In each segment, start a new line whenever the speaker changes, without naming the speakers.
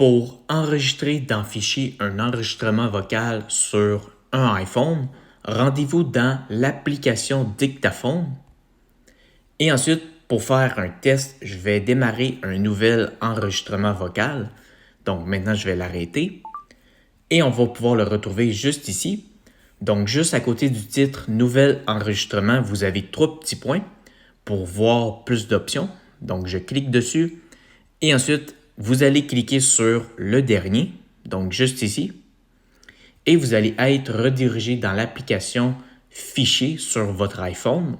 Pour enregistrer dans Fichier un enregistrement vocal sur un iPhone, rendez-vous dans l'application Dictaphone. Et ensuite, pour faire un test, je vais démarrer un nouvel enregistrement vocal. Donc maintenant, je vais l'arrêter. Et on va pouvoir le retrouver juste ici. Donc juste à côté du titre Nouvel enregistrement, vous avez 3 petits points pour voir plus d'options. Donc je clique dessus. Et ensuite, vous allez cliquer sur le dernier, donc juste ici, et vous allez être redirigé dans l'application Fichier sur votre iPhone.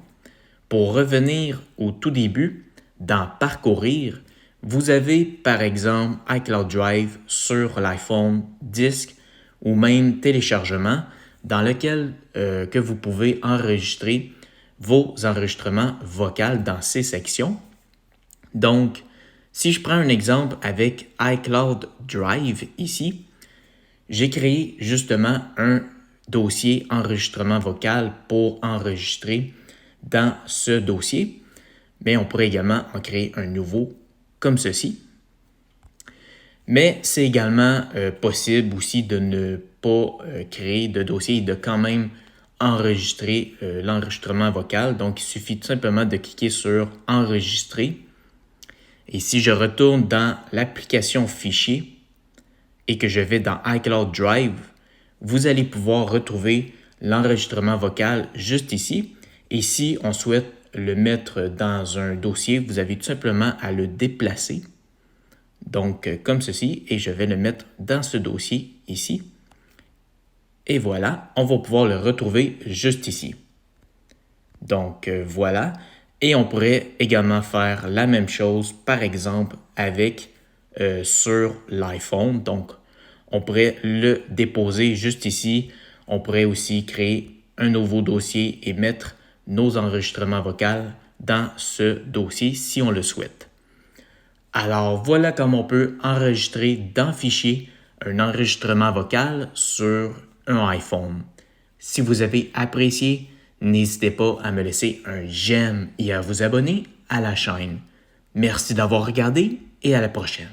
Pour revenir au tout début, dans Parcourir, vous avez par exemple iCloud Drive sur l'iPhone, Disque ou même Téléchargement, dans lequel que vous pouvez enregistrer vos enregistrements vocaux dans ces sections. Donc, si je prends un exemple avec iCloud Drive ici, j'ai créé justement un dossier enregistrement vocal pour enregistrer dans ce dossier, mais on pourrait également en créer un nouveau comme ceci. Mais c'est également possible aussi de ne pas créer de dossier et de quand même enregistrer l'enregistrement vocal. Donc, il suffit tout simplement de cliquer sur « Enregistrer ». Et si je retourne dans l'application Fichier et que je vais dans iCloud Drive, vous allez pouvoir retrouver l'enregistrement vocal juste ici. Et si on souhaite le mettre dans un dossier, vous avez tout simplement à le déplacer. Donc, comme ceci, et je vais le mettre dans ce dossier ici. Et voilà, on va pouvoir le retrouver juste ici. Donc, voilà. Et on pourrait également faire la même chose, par exemple, avec sur l'iPhone. Donc, on pourrait le déposer juste ici. On pourrait aussi créer un nouveau dossier et mettre nos enregistrements vocaux dans ce dossier si on le souhaite. Alors, voilà comment on peut enregistrer dans Fichier un enregistrement vocal sur un iPhone. Si vous avez apprécié, n'hésitez pas à me laisser un j'aime et à vous abonner à la chaîne. Merci d'avoir regardé et à la prochaine.